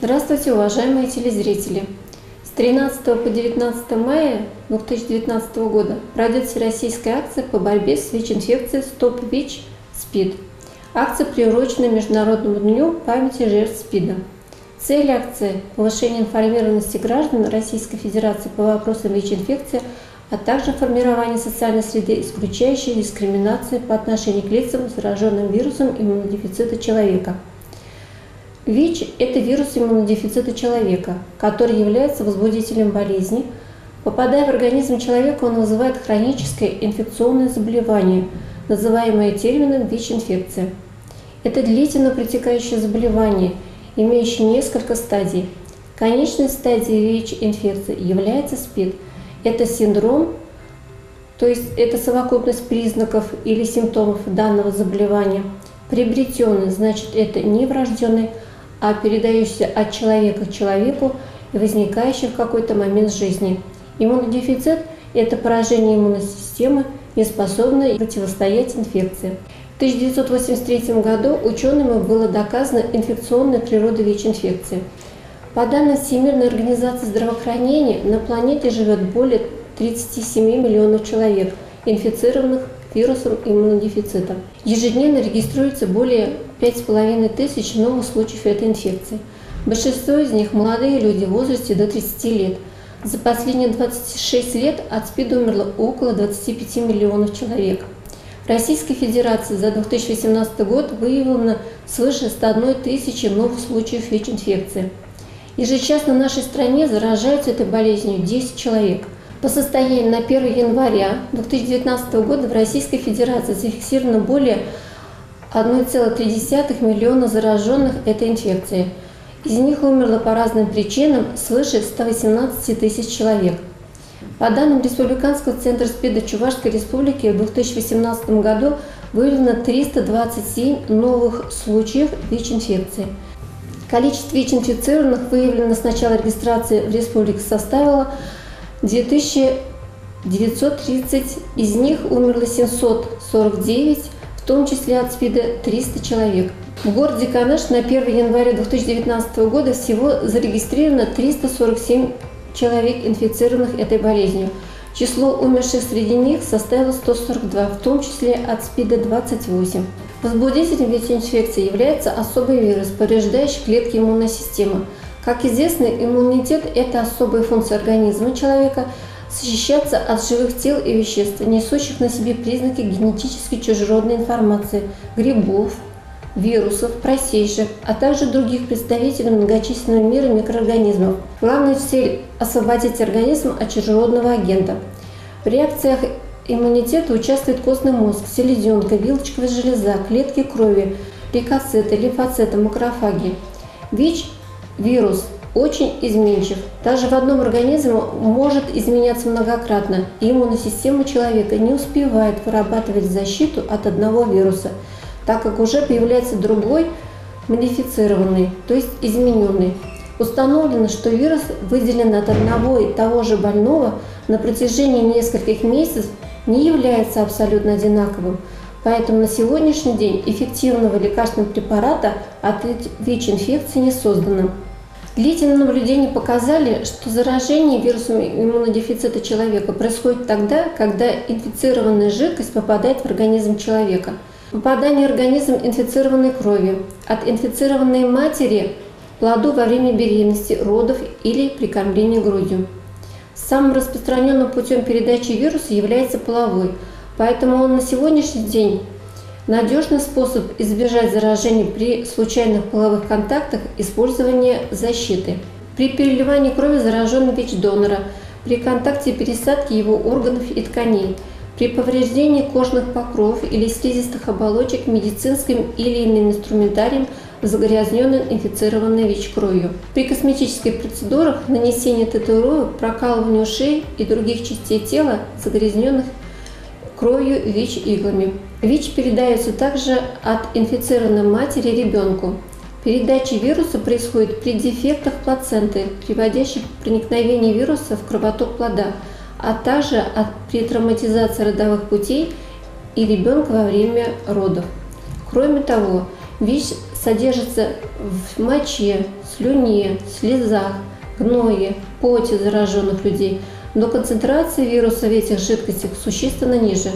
Здравствуйте, уважаемые телезрители! С 13 по 19 мая 2019 года пройдет всероссийская акция по борьбе с ВИЧ-инфекцией «Стоп ВИЧ СПИД». Акция приурочена Международному дню памяти жертв СПИДа. Цель акции – повышение информированности граждан Российской Федерации по вопросам ВИЧ-инфекции, а также формирование социальной среды, исключающей дискриминацию по отношению к лицам, зараженным вирусом иммунодефицита человека. ВИЧ – это вирус иммунодефицита человека, который является возбудителем болезни. Попадая в организм человека, он вызывает хроническое инфекционное заболевание, называемое термином ВИЧ-инфекция. Это длительно протекающее заболевание, имеющее несколько стадий. Конечной стадией ВИЧ-инфекции является СПИД. Это синдром, то есть это совокупность признаков или симптомов данного заболевания. Приобретенный, значит, это не врожденный, а передающийся от человека к человеку и возникающий в какой-то момент жизни. Иммунодефицит – это поражение иммунной системы, неспособной противостоять инфекции. В 1983 году учеными было доказано инфекционная природа ВИЧ-инфекции. По данным Всемирной организации здравоохранения, на планете живет более 37 миллионов человек, инфицированных вирусом иммунодефицита. Ежедневно регистрируется более 5500 новых случаев этой инфекции. Большинство из них – молодые люди в возрасте до 30 лет. За последние 26 лет от СПИДа умерло около 25 миллионов человек. В Российской Федерации за 2018 год выявлено свыше 101 тысячи новых случаев ВИЧ-инфекции. Ежечасно в нашей стране заражаются этой болезнью 10 человек. По состоянию на 1 января 2019 года в Российской Федерации зафиксировано более 1,3 миллиона зараженных этой инфекцией. Из них умерло по разным причинам свыше 118 тысяч человек. По данным Республиканского центра СПИДа Чувашской Республики в 2018 году выявлено 327 новых случаев ВИЧ-инфекции. Количество ВИЧ-инфицированных, выявленных с начала регистрации в республике, составило 2930, из них умерло 749, в том числе от СПИДа 300 человек. В городе Канаш на 1 января 2019 года всего зарегистрировано 347 человек, инфицированных этой болезнью. Число умерших среди них составило 142, в том числе от СПИДа 28. Возбудителем ВИЧ-инфекции является особый вирус, повреждающий клетки иммунной системы. Как известно, иммунитет – это особая функция организма человека защищаться от живых тел и веществ, несущих на себе признаки генетически чужеродной информации, грибов, вирусов, просейших, а также других представителей многочисленного мира микроорганизмов. Главная цель – освободить организм от чужеродного агента. В реакциях иммунитета участвует костный мозг, селезенка, вилочковая железа, клетки крови, лейкоциты, лимфоциты, макрофаги. ВИЧ-вирус очень изменчив. Даже в одном организме может изменяться многократно, и иммунная система человека не успевает вырабатывать защиту от одного вируса, так как уже появляется другой, модифицированный, то есть измененный. Установлено, что вирус, выделенный от одного и того же больного на протяжении нескольких месяцев, не является абсолютно одинаковым. Поэтому на сегодняшний день эффективного лекарственного препарата от ВИЧ-инфекции не создано. Длительные наблюдения показали, что заражение вирусом иммунодефицита человека происходит тогда, когда инфицированная жидкость попадает в организм человека. Попадание в организм инфицированной крови от инфицированной матери плоду во время беременности, родов или при кормлении грудью. Самым распространенным путем передачи вируса является половой, поэтому он на сегодняшний день надежный способ избежать заражения при случайных половых контактах – использование защиты. При переливании крови зараженного ВИЧ-донора, при контакте пересадки его органов и тканей, при повреждении кожных покровов или слизистых оболочек медицинским или иным инструментарием, загрязненным инфицированной ВИЧ-кровью. При косметических процедурах, нанесении татуировок, прокалывании ушей и других частей тела, загрязненных кровью ВИЧ-иглами. ВИЧ передается также от инфицированной матери ребенку. Передача вируса происходит при дефектах плаценты, приводящих к проникновению вируса в кровоток плода, а также при травматизации родовых путей и ребенка во время родов. Кроме того, ВИЧ содержится в моче, слюне, слезах, гное, поте зараженных людей, но концентрация вируса в этих жидкостях существенно ниже.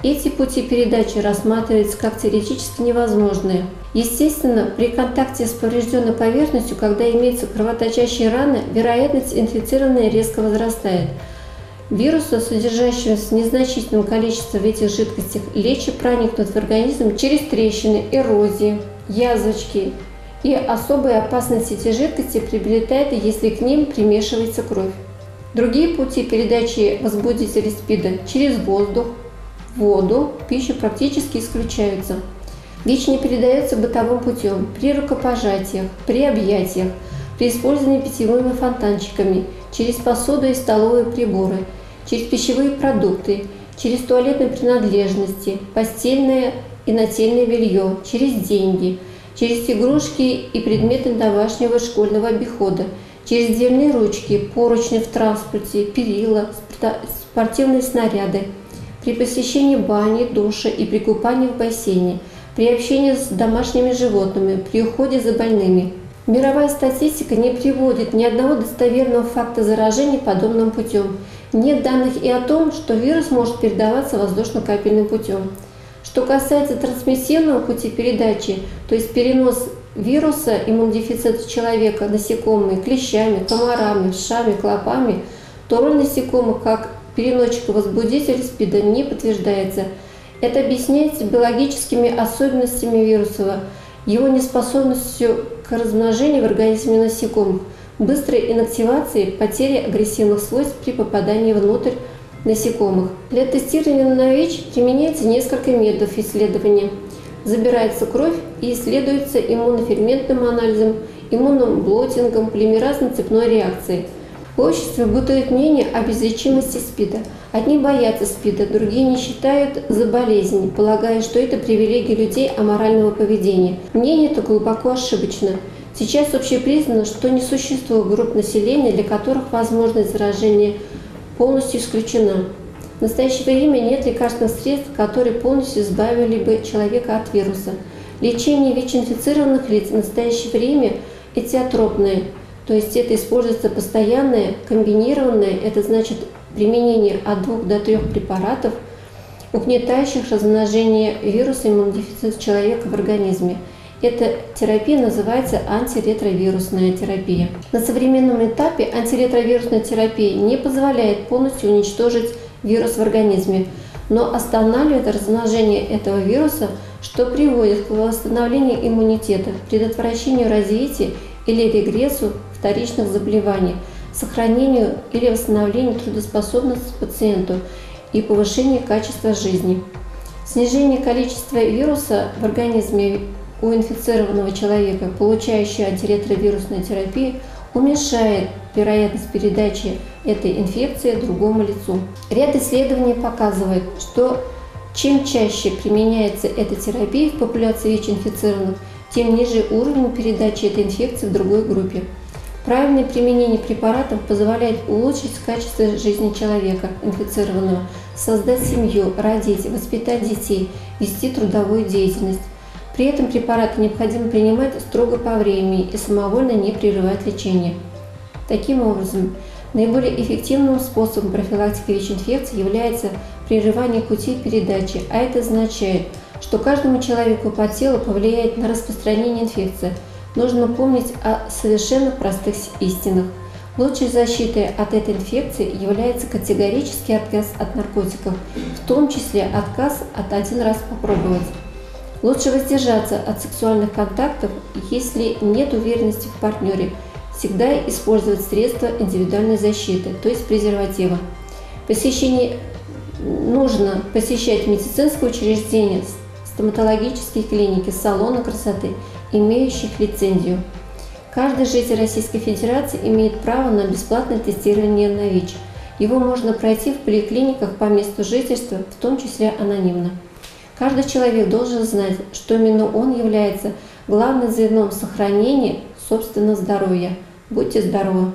Эти пути передачи рассматриваются как теоретически невозможные. Естественно, при контакте с поврежденной поверхностью, когда имеются кровоточащие раны, вероятность инфицирования резко возрастает. Вирусы, содержащиеся в незначительном количестве в этих жидкостях, легче проникнут в организм через трещины, эрозии, язвочки, и особой опасность эти жидкости приобретает, если к ним примешивается кровь. Другие пути передачи возбудителей СПИДа через воздух, воду, пищу практически исключаются. ВИЧ не передается бытовым путем, при рукопожатиях, при объятиях, при использовании питьевыми фонтанчиками, через посуду и столовые приборы, через пищевые продукты, через туалетные принадлежности, постельное и нательное белье, через деньги, через игрушки и предметы домашнего и школьного обихода, через дверные ручки, поручни в транспорте, перила, спортивные снаряды, при посещении бани, душа и при купании в бассейне, при общении с домашними животными, при уходе за больными. Мировая статистика не приводит ни одного достоверного факта заражения подобным путем. Нет данных и о том, что вирус может передаваться воздушно-капельным путем. Что касается трансмиссионного пути передачи, то есть перенос вируса иммунодефицита человека насекомыми, клещами, комарами, вшами, клопами, то роль насекомых как переносчика-возбудителя СПИДа не подтверждается. Это объясняется биологическими особенностями вируса, его неспособностью к размножению в организме насекомых, быстрой инактивацией, потерей агрессивных свойств при попадании внутрь насекомых. Для тестирования на ВИЧ применяется несколько методов исследования. Забирается кровь и исследуется иммуноферментным анализом, иммунным блотингом, полимеразной цепной реакцией. В обществе бытует мнение об излечимости СПИДа. Одни боятся СПИДа, другие не считают за болезнь, полагая, что это привилегия людей аморального поведения. Мнение это глубоко ошибочно. Сейчас общепризнано, что не существует групп населения, для которых возможность заражения полностью исключена. В настоящее время нет лекарственных средств, которые полностью избавили бы человека от вируса. Лечение ВИЧ-инфицированных лиц в настоящее время этиотропное, то есть это используется постоянное, комбинированное, это значит применение от 2 до 3 препаратов, угнетающих размножение вируса иммунодефицита человека в организме. Эта терапия называется антиретровирусная терапия. На современном этапе антиретровирусная терапия не позволяет полностью уничтожить вирус в организме, но останавливает размножение этого вируса, что приводит к восстановлению иммунитета, предотвращению развития или регрессу вторичных заболеваний, сохранению или восстановлению трудоспособности пациенту и повышению качества жизни. Снижение количества вируса в организме у инфицированного человека, получающего антиретровирусную терапию, уменьшает вероятность передачи этой инфекции другому лицу. Ряд исследований показывает, что чем чаще применяется эта терапия в популяции ВИЧ-инфицированных, тем ниже уровень передачи этой инфекции в другой группе. Правильное применение препаратов позволяет улучшить качество жизни человека, инфицированного, создать семью, родить, воспитать детей, вести трудовую деятельность. При этом препараты необходимо принимать строго по времени и самовольно не прерывать лечение. Таким образом, наиболее эффективным способом профилактики ВИЧ-инфекции является прерывание путей передачи, а это означает, что каждому человеку по телу повлияет на распространение инфекции. Нужно помнить о совершенно простых истинах. Лучшей защитой от этой инфекции является категорический отказ от наркотиков, в том числе отказ от один раз попробовать. Лучше воздержаться от сексуальных контактов, если нет уверенности в партнере. Всегда использовать средства индивидуальной защиты, то есть презервативы. Нужно посещать медицинские учреждения, стоматологические клиники, салоны красоты, имеющих лицензию. Каждый житель Российской Федерации имеет право на бесплатное тестирование на ВИЧ. Его можно пройти в поликлиниках по месту жительства, в том числе анонимно. Каждый человек должен знать, что именно он является главным звеном сохранения собственного здоровья. Будьте здоровы!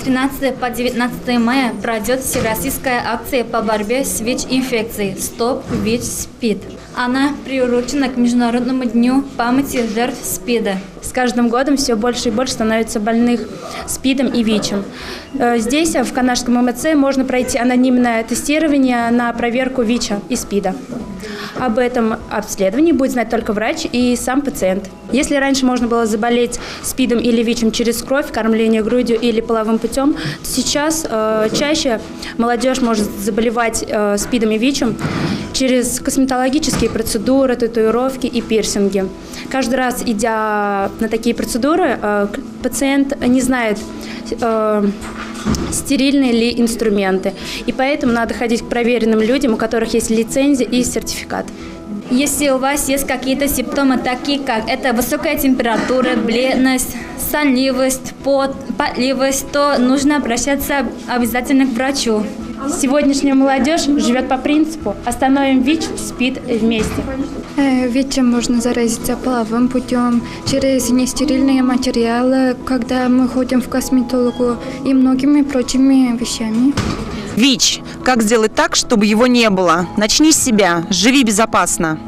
13 по 19 мая пройдет всероссийская акция по борьбе с ВИЧ-инфекцией «Стоп ВИЧ-СПИД». Она приурочена к Международному дню памяти жертв СПИДа. С каждым годом все больше и больше становится больных СПИДом и ВИЧем. Здесь, в Канашском ММЦ, можно пройти анонимное тестирование на проверку ВИЧа и СПИДа. Об этом обследовании будет знать только врач и сам пациент. Если раньше можно было заболеть СПИДом или ВИЧем через кровь, кормление грудью или половым путем, то сейчас чаще молодежь может заболевать СПИДом и ВИЧем через косметологические процедуры, татуировки и пирсинги. Каждый раз, идя на такие процедуры, пациент не знает, стерильные ли инструменты. И поэтому надо ходить к проверенным людям, у которых есть лицензия и сертификат. Если у вас есть какие-то симптомы, такие как это высокая температура, бледность, сонливость, потливость, то нужно обращаться обязательно к врачу. Сегодняшняя молодежь живет по принципу «остановим ВИЧ, СПИД вместе». ВИЧем можно заразиться половым путем, через нестерильные материалы, когда мы ходим в косметологу и многими прочими вещами. ВИЧ. Как сделать так, чтобы его не было? Начни с себя. Живи безопасно.